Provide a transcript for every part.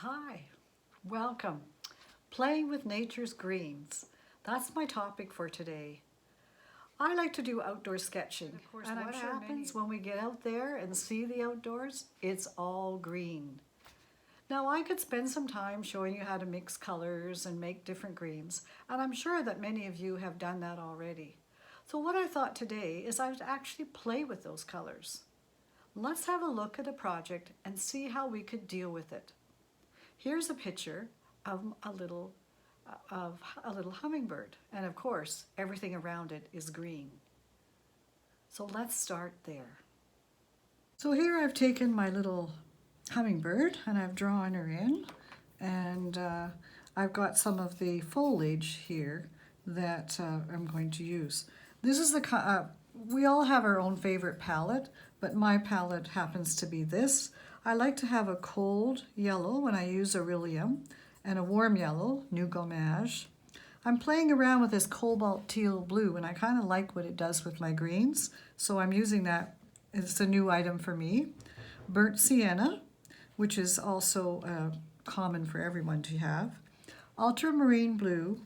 Hi, welcome. Playing with nature's greens. That's my topic for today. I like to do outdoor sketching. And of course, what happens when we get out there and see the outdoors? It's all green. Now, I could spend some time showing you how to mix colors and make different greens, and I'm sure that many of you have done that already. So what I thought today is I would actually play with those colors. Let's have a look at a project and see how we could deal with it. Here's a picture of a little hummingbird, and of course everything around it is green. So let's start there. So here I've taken my little hummingbird and I've drawn her in, and I've got some of the foliage here that I'm going to use. This is we all have our own favorite palette, but my palette happens to be this. I like to have a cold yellow when I use Aurelium and a warm yellow, New Gommage. I'm playing around with this cobalt teal blue and I kind of like what it does with my greens, so I'm using that. It's a new item for me. Burnt sienna, which is also common for everyone to have. Ultramarine blue.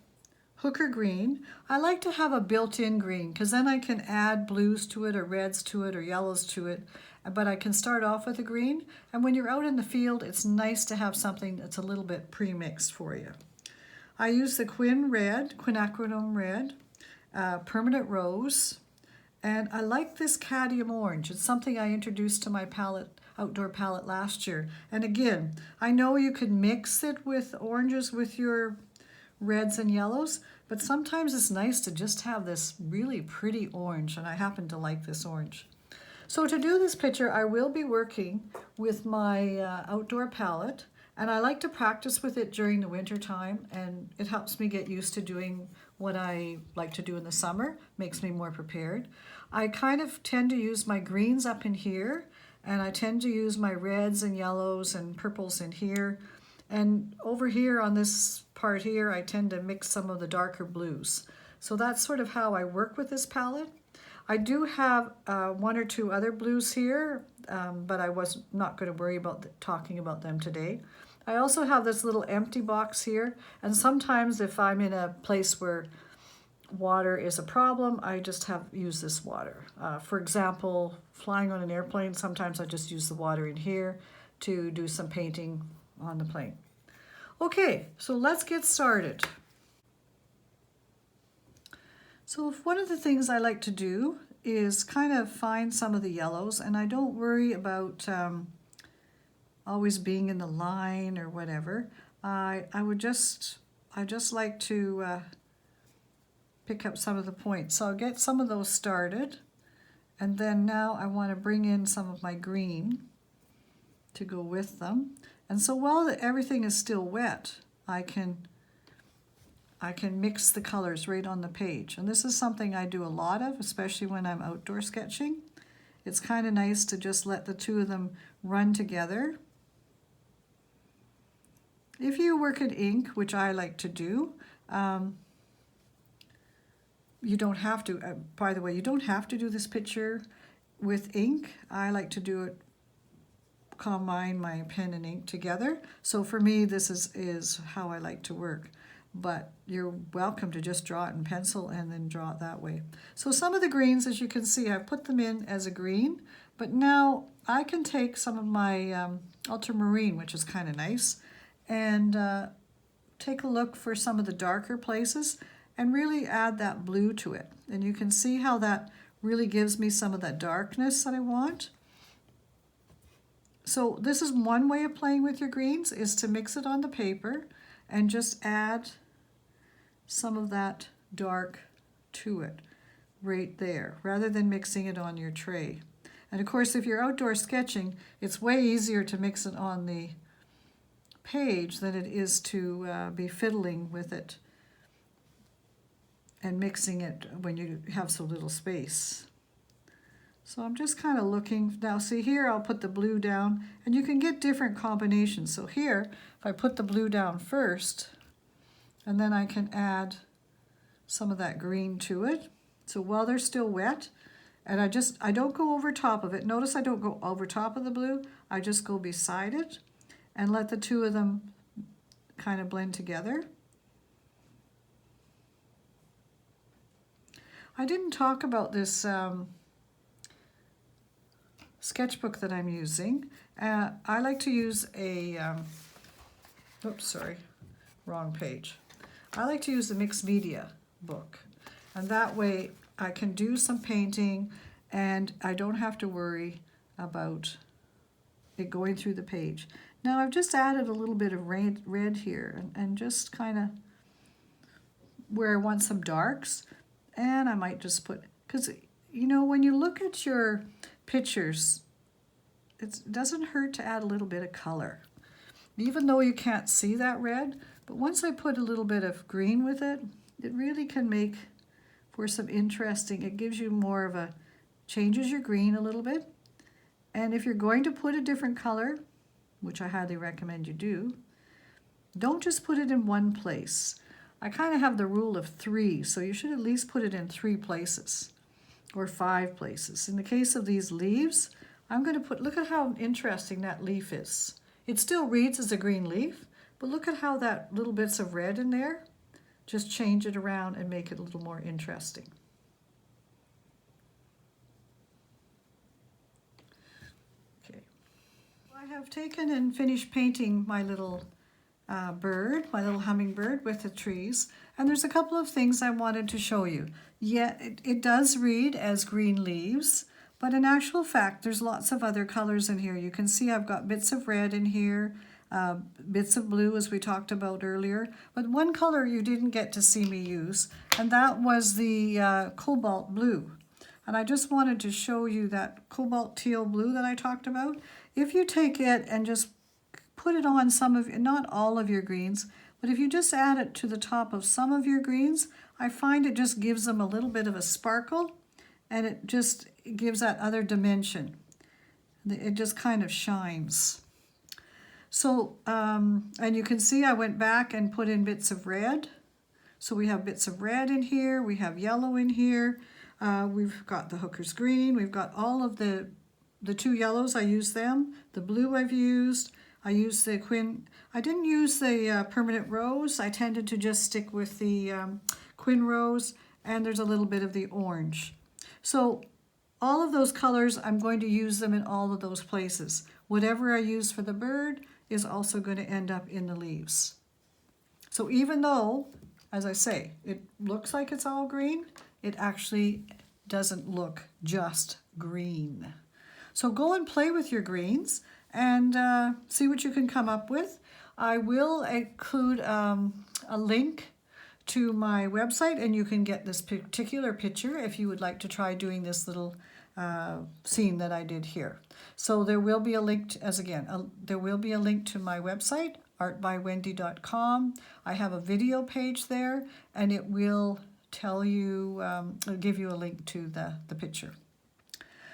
Hooker green. I like to have a built-in green because then I can add blues to it or reds to it or yellows to it, but I can start off with a green, and when you're out in the field it's nice to have something that's a little bit pre-mixed for you. I use the quinacridone red, permanent rose, and I like this cadmium orange. It's something I introduced to my outdoor palette last year, and again, I know you could mix it with oranges with your reds and yellows, but sometimes it's nice to just have this really pretty orange, and I happen to like this orange. So to do this picture, I will be working with my outdoor palette, and I like to practice with it during the winter time, and it helps me get used to doing what I like to do in the summer, makes me more prepared. I kind of tend to use my greens up in here, and I tend to use my reds and yellows and purples in here. And over here on this part here, I tend to mix some of the darker blues. So that's sort of how I work with this palette. I do have one or two other blues here, but I was not going to worry about talking about them today. I also have this little empty box here, and sometimes if I'm in a place where water is a problem, I just use this water. For example, flying on an airplane, sometimes I just use the water in here to do some painting on the plane. Okay, so let's get started. So one of the things I like to do is kind of find some of the yellows, and I don't worry about always being in the line or whatever. I just like to pick up some of the points. So I'll get some of those started, and then now I want to bring in some of my green to go with them. And so while everything is still wet, I can mix the colors right on the page. And this is something I do a lot of, especially when I'm outdoor sketching. It's kind of nice to just let the two of them run together. If you work at ink, which I like to do, you don't have to, by the way, you don't have to do this picture with ink. I like to do it, combine my pen and ink together. So for me, this is how I like to work. But you're welcome to just draw it in pencil and then draw it that way. So some of the greens, as you can see, I've put them in as a green, but now I can take some of my ultramarine, which is kind of nice, and take a look for some of the darker places and really add that blue to it. And you can see how that really gives me some of that darkness that I want. So this is one way of playing with your greens, is to mix it on the paper and just add some of that dark to it right there, rather than mixing it on your tray. And of course, if you're outdoor sketching, it's way easier to mix it on the page than it is to be fiddling with it and mixing it when you have so little space. So I'm just kind of looking. Now see here, I'll put the blue down, and you can get different combinations. So here, if I put the blue down first, and then I can add some of that green to it. So while they're still wet, and I don't go over top of it. Notice I don't go over top of the blue, I just go beside it. and let the two of them kind of blend together. I didn't talk about this sketchbook that I'm using. I like to use a, oops, sorry, wrong page. I like to use the mixed media book, and that way I can do some painting and I don't have to worry about it going through the page. Now I've just added a little bit of red here and just kind of where I want some darks, and I might just put, because you know when you look at your pictures, it doesn't hurt to add a little bit of color. Even though you can't see that red, but once I put a little bit of green with it, it really can make for some interesting, it gives you more of a, changes your green a little bit. And if you're going to put a different color, which I highly recommend you do, don't just put it in one place. I kind of have the rule of 3, so you should at least put it in 3 places or 5 places. In the case of these leaves, I'm going to put, look at how interesting that leaf is. It still reads as a green leaf, but look at how that little bits of red in there, just change it around and make it a little more interesting. Okay, I have taken and finished painting my little bird, my little hummingbird with the trees, and there's a couple of things I wanted to show you. Yeah, it does read as green leaves, but in actual fact there's lots of other colors in here. You can see I've got bits of red in here, bits of blue as we talked about earlier, but one color you didn't get to see me use, and that was the cobalt blue. And I just wanted to show you that cobalt teal blue that I talked about. If you take it and just put it on some of, not all of your greens, but if you just add it to the top of some of your greens, I find it just gives them a little bit of a sparkle, and it just gives that other dimension. It just kind of shines. So, and you can see I went back and put in bits of red. So we have bits of red in here, we have yellow in here, we've got the hooker's green, we've got all of the 2 yellows, I used them, the blue I've used, I used the Quin, I didn't use the permanent rose, I tended to just stick with the Quin rose, and there's a little bit of the orange. So all of those colors, I'm going to use them in all of those places. Whatever I use for the bird is also going to end up in the leaves. So even though, as I say, it looks like it's all green, it actually doesn't look just green. So go and play with your greens and see what you can come up with. I will include a link to my website, and you can get this particular picture if you would like to try doing this little scene that I did here. So there will be a link, there will be a link to my website, artbywendy.com. I have a video page there, and it will tell you, it'll give you a link to the picture.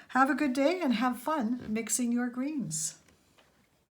Have a good day and have fun mixing your greens.